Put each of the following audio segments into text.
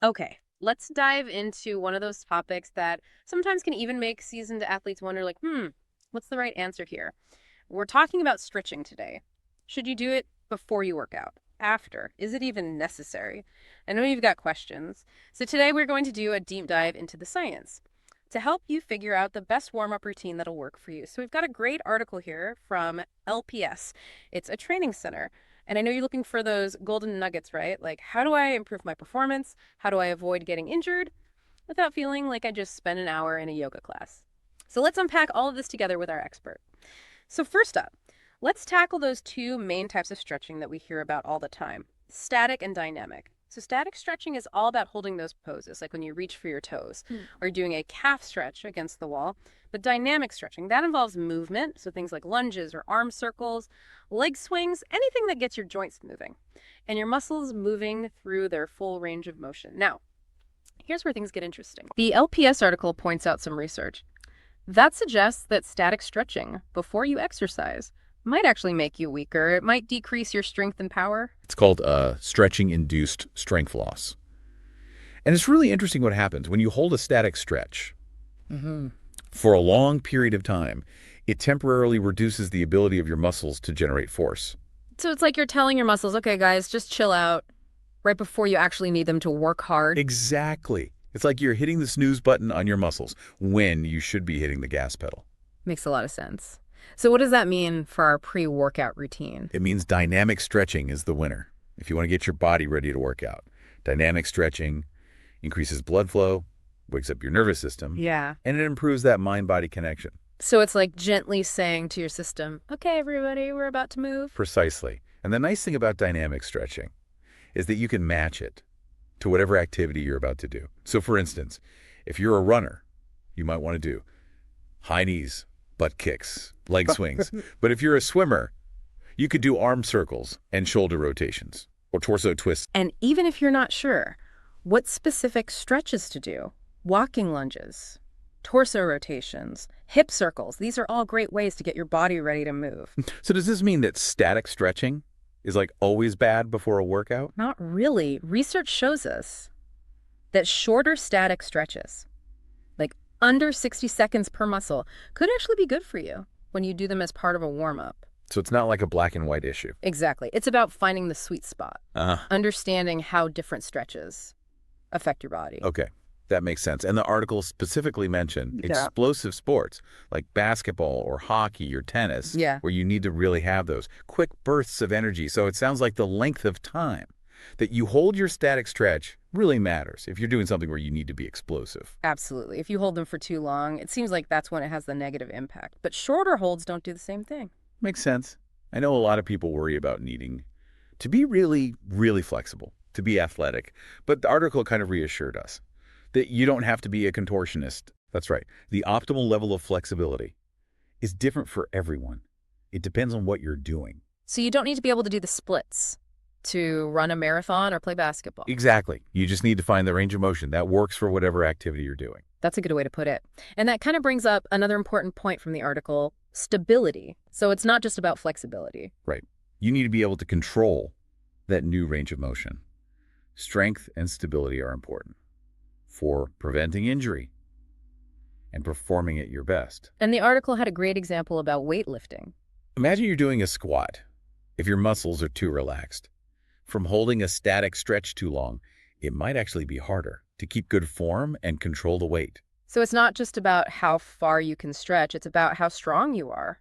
Okay, let's dive into one of those topics that sometimes can even make seasoned athletes wonder, like, what's the right answer here? We're talking about stretching today. Should you do it before you work out? After? Is it even necessary? I know you've got questions. So today we're going to do a deep dive into the science to help you figure out the best warm-up routine that'll work for you. So we've got a great article here from LPS. It's a training center. And I know you're looking for those golden nuggets, right? Like, how do I improve my performance? How do I avoid getting injured without feeling like I just spent an hour in a yoga class? So let's unpack all of this together with our expert. So first up, let's tackle those two main types of stretching that we hear about all the time, static and dynamic. So static stretching is all about holding those poses, like when you reach for your toes, or doing a calf stretch against the wall. But dynamic stretching, that involves movement, so things like lunges or arm circles, leg swings, anything that gets your joints moving, and your muscles moving through their full range of motion. Now, here's where things get interesting. The LPS article points out some research that suggests that static stretching before you exercise might actually make you weaker. It might decrease your strength and power. It's called stretching-induced strength loss. And it's really interesting what happens when you hold a static stretch. For a long period of time, it temporarily reduces the ability of your muscles to generate force. So it's like you're telling your muscles, okay, guys, just chill out right before you actually need them to work hard. Exactly. It's like you're hitting the snooze button on your muscles when you should be hitting the gas pedal. Makes a lot of sense. So what does that mean for our pre-workout routine? It means dynamic stretching is the winner if you want to get your body ready to work out. Dynamic stretching increases blood flow, wakes up your nervous system, Yeah. and it improves that mind-body connection. So it's like gently saying to your system, okay, everybody, we're about to move. Precisely. And the nice thing about dynamic stretching is that you can match it to whatever activity you're about to do. So for instance, if you're a runner, you might want to do high knees, butt kicks, leg swings. But if you're a swimmer, you could do arm circles and shoulder rotations or torso twists. And even if you're not sure what specific stretches to do, walking lunges, torso rotations, hip circles, these are all great ways to get your body ready to move. So does this mean that static stretching is like always bad before a workout? Not really. Research shows us that shorter static stretches, like under 60 seconds per muscle, could actually be good for you when you do them as part of a warm-up. So it's not like a black and white issue. Exactly. It's about finding the sweet spot, understanding how different stretches affect your body. Okay, that makes sense. And the article specifically mentioned explosive sports like basketball or hockey or tennis, where you need to really have those quick bursts of energy. So it sounds like the length of time that you hold your static stretch really matters if you're doing something where you need to be explosive. Absolutely. If you hold them for too long, it seems like that's when it has the negative impact. But shorter holds don't do the same thing. Makes sense. I know a lot of people worry about needing to be really, really flexible, to be athletic. But the article kind of reassured us that you don't have to be a contortionist. That's right. The optimal level of flexibility is different for everyone. It depends on what you're doing. So you don't need to be able to do the splits to run a marathon or play basketball. Exactly. You just need to find the range of motion that works for whatever activity you're doing. That's a good way to put it. And that kind of brings up another important point from the article, stability. So it's not just about flexibility. Right. You need to be able to control that new range of motion. Strength and stability are important for preventing injury and performing at your best. And the article had a great example about weightlifting. Imagine you're doing a squat if your muscles are too relaxed. From holding a static stretch too long, it might actually be harder to keep good form and control the weight. So it's not just about how far you can stretch, it's about how strong you are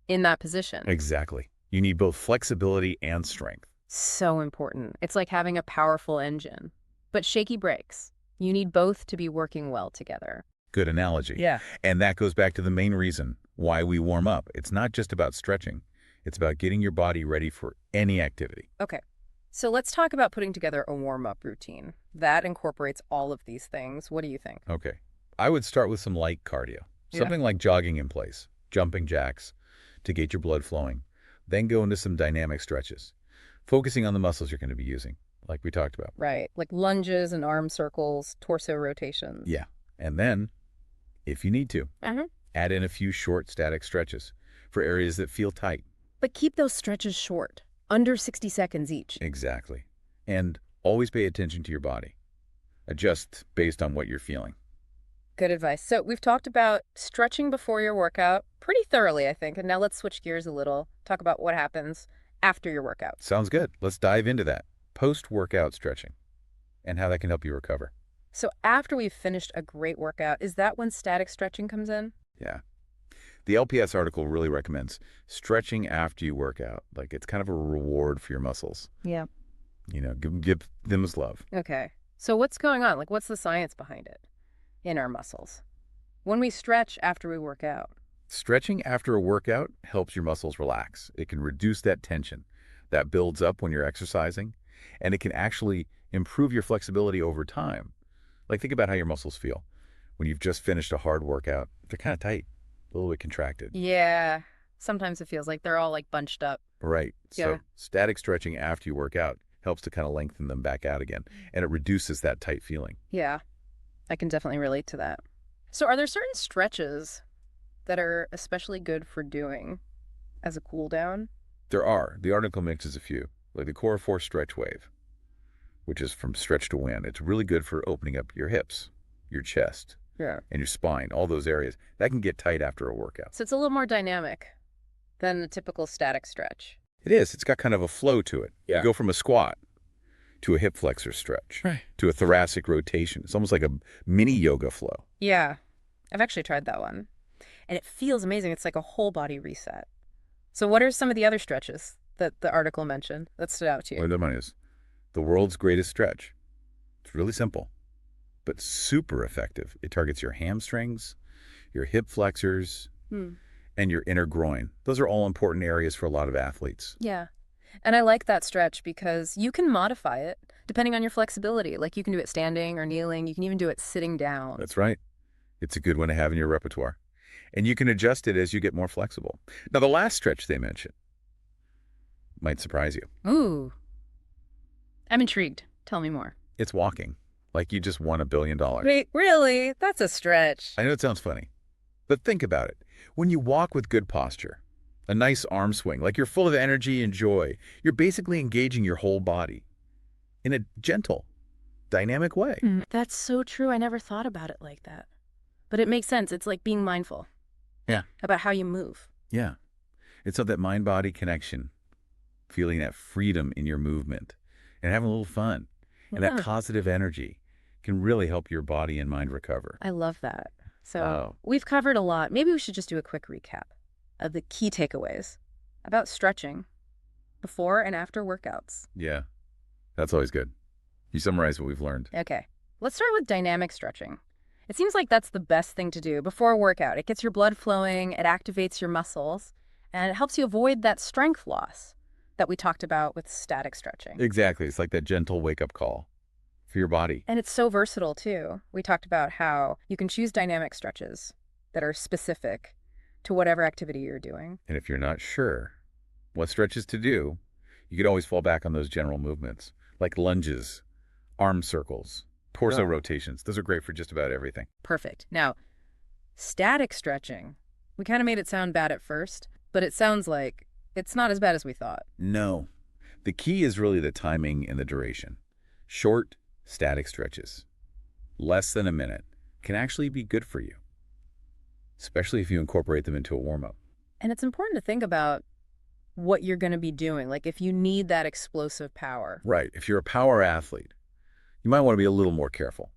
in that position. Exactly. You need both flexibility and strength. So important. It's like having a powerful engine, but shaky brakes. You need both to be working well together. Good analogy. Yeah. And that goes back to the main reason why we warm up. It's not just about stretching. It's about getting your body ready for any activity. Okay. So let's talk about putting together a warm-up routine. That incorporates all of these things. What do you think? Okay. I would start with some light cardio. Something like jogging in place, jumping jacks to get your blood flowing. Then go into some dynamic stretches, focusing on the muscles you're going to be using, like we talked about. Right. Like lunges and arm circles, torso rotations. Yeah. And then, if you need to, add in a few short static stretches for areas that feel tight. But keep those stretches short, under 60 seconds each. Exactly. And always pay attention to your body. Adjust based on what you're feeling. Good advice. So we've talked about stretching before your workout pretty thoroughly, I think. And now let's switch gears a little, talk about what happens after your workout. Sounds good. Let's dive into that. Post-workout stretching and how that can help you recover. So after we've finished a great workout, is that when static stretching comes in? Yeah. The LPS article really recommends stretching after you work out. Like it's kind of a reward for your muscles. Yeah. Give them as love. Okay. So what's going on? Like, what's the science behind it in our muscles when we stretch after we work out? Stretching after a workout helps your muscles relax. It can reduce that tension that builds up when you're exercising, and it can actually improve your flexibility over time. Like think about how your muscles feel. When you've just finished a hard workout, they're kind of tight, a little bit contracted. Yeah. Sometimes it feels like they're all like bunched up. Right. Yeah. So static stretching after you work out helps to kind of lengthen them back out again, and it reduces that tight feeling. Yeah. I can definitely relate to that. So are there certain stretches that are especially good for doing as a cool down? There are. The article mixes a few, like the Core 4 stretch wave, which is from stretch to win. It's really good for opening up your hips, your chest, Yeah. and your spine, all those areas. That can get tight after a workout. So it's a little more dynamic than the typical static stretch. It is. It's got kind of a flow to it. Yeah. You go from a squat to a hip flexor stretch, Right. to a thoracic rotation. It's almost like a mini yoga flow. Yeah. I've actually tried that one. And it feels amazing. It's like a whole body reset. So what are some of the other stretches that the article mentioned that stood out to Where you? the money is. The world's greatest stretch. It's really simple, but super effective. It targets your hamstrings, your hip flexors, Hmm. and your inner groin. Those are all important areas for a lot of athletes. Yeah. And I like that stretch because you can modify it depending on your flexibility. Like you can do it standing or kneeling. You can even do it sitting down. That's right. It's a good one to have in your repertoire. And you can adjust it as you get more flexible. Now, the last stretch they mentioned might surprise you. Ooh. I'm intrigued. Tell me more. It's walking, like you just won $1 billion. Wait, really? That's a stretch. I know it sounds funny, but think about it. When you walk with good posture, a nice arm swing, like you're full of energy and joy, you're basically engaging your whole body in a gentle, dynamic way. That's so true. I never thought about it like that. But it makes sense. It's like being mindful. Yeah. About how you move. Yeah. It's of that mind-body connection, feeling that freedom in your movement and having a little fun. And that Yeah. positive energy can really help your body and mind recover. I love that. So Oh. we've covered a lot. Maybe we should just do a quick recap of the key takeaways about stretching before and after workouts. Yeah, that's always good. You summarize what we've learned. Okay, let's start with dynamic stretching. It seems like that's the best thing to do before a workout. It gets your blood flowing, it activates your muscles, and it helps you avoid that strength loss that we talked about with static stretching. Exactly. It's like that gentle wake-up call for your body. And it's so versatile, too. We talked about how you can choose dynamic stretches that are specific to whatever activity you're doing. And if you're not sure what stretches to do, you could always fall back on those general movements, like lunges, arm circles, torso Yeah. rotations. Those are great for just about everything. Perfect. Now, static stretching. We kind of made it sound bad at first, but it sounds like it's not as bad as we thought. No. The key is really the timing and the duration. Short, static stretches, less than a minute, can actually be good for you, especially if you incorporate them into a warm-up. And it's important to think about what you're going to be doing. Like if you need that explosive power. Right. If you're a power athlete, you might want to be a little more careful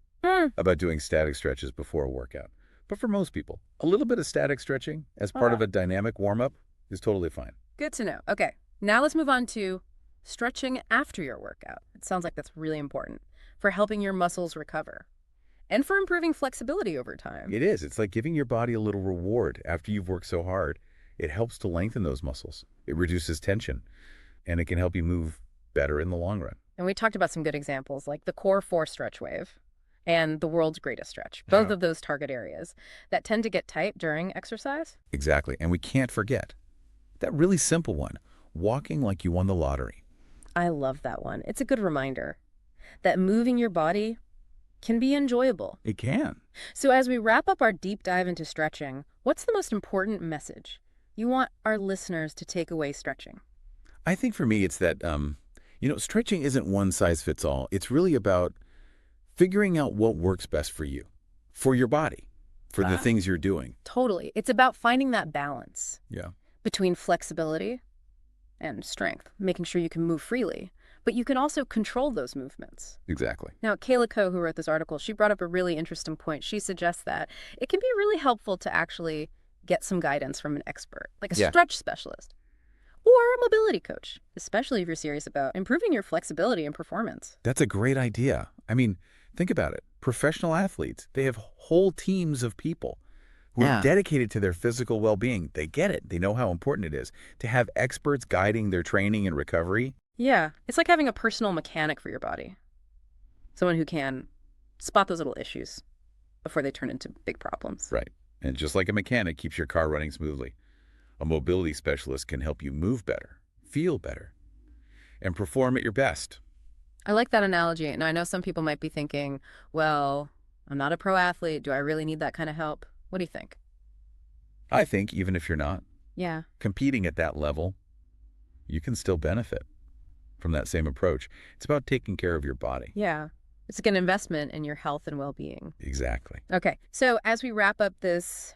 about doing static stretches before a workout. But for most people, a little bit of static stretching as part of a dynamic warm-up is totally fine. Good to know. Okay, now let's move on to stretching after your workout. It sounds like that's really important for helping your muscles recover and for improving flexibility over time. It is. It's like giving your body a little reward after you've worked so hard. It helps to lengthen those muscles. It reduces tension, and it can help you move better in the long run. And we talked about some good examples like the Core 4 stretch wave and the world's greatest stretch, both of those target areas that tend to get tight during exercise. Exactly. And we can't forget that really simple one, walking like you won the lottery. I love that one. It's a good reminder that moving your body can be enjoyable. It can. So as we wrap up our deep dive into stretching, what's the most important message you want our listeners to take away stretching? I think for me, it's that, stretching isn't one size fits all. It's really about Figuring out what works best for your body, for the Ah, things you're doing. totally. It's about finding that balance Yeah, between flexibility and strength, making sure you can move freely, but you can also control those movements. exactly. Now, Kayla Coe, who wrote this article, she brought up a really interesting point. She suggests that it can be really helpful to actually get some guidance from an expert, like a Yeah. stretch specialist or a mobility coach, especially if you're serious about improving your flexibility and performance. That's a great idea. I mean, think about it. Professional athletes, they have whole teams of people who are Yeah. dedicated to their physical well-being. They get it. They know how important it is. To have experts guiding their training and recovery, Yeah, it's like having a personal mechanic for your body, someone who can spot those little issues before they turn into big problems. right. And just like a mechanic keeps your car running smoothly, a mobility specialist can help you move better, feel better, and perform at your best. I like that analogy, and I know some people might be thinking, well, I'm not a pro athlete. Do I really need that kind of help? What do you think? I think even if you're not Yeah. competing at that level, you can still benefit from that same approach. It's about taking care of your body. Yeah. It's like an investment in your health and well-being. Exactly. Okay, so as we wrap up this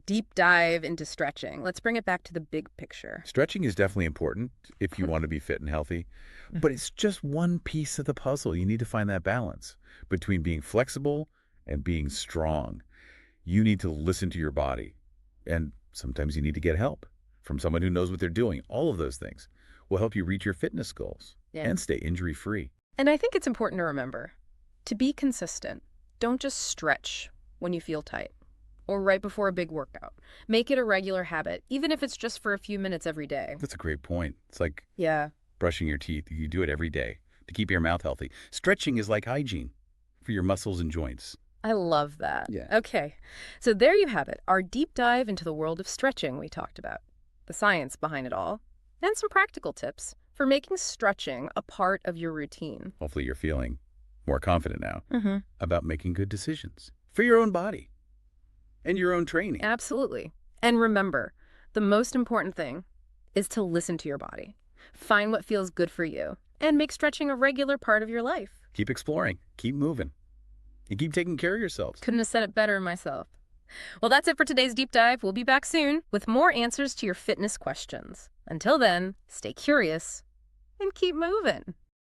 deep dive into stretching, let's bring it back to the big picture. Stretching is definitely important if you want to be fit and healthy, but it's just one piece of the puzzle. You need to find that balance between being flexible and being strong. You need to listen to your body, and sometimes you need to get help from someone who knows what they're doing. All of those things will help you reach your fitness goals Yeah. and stay injury-free. And I think it's important to remember to be consistent. Don't just stretch when you feel tight or right before a big workout. Make it a regular habit, even if it's just for a few minutes every day. That's a great point. It's like Yeah, brushing your teeth. You do it every day to keep your mouth healthy. Stretching is like hygiene for your muscles and joints. I love that. Yeah. Okay, so there you have it, our deep dive into the world of stretching we talked about, the science behind it all, and some practical tips for making stretching a part of your routine. Hopefully you're feeling more confident now Mm-hmm. about making good decisions for your own body and your own training. Absolutely. And remember, the most important thing is to listen to your body. Find what feels good for you and make stretching a regular part of your life. Keep exploring, keep moving, and keep taking care of yourselves. Couldn't have said it better myself. Well, that's it for today's deep dive. We'll be back soon with more answers to your fitness questions. Until then, stay curious and keep moving.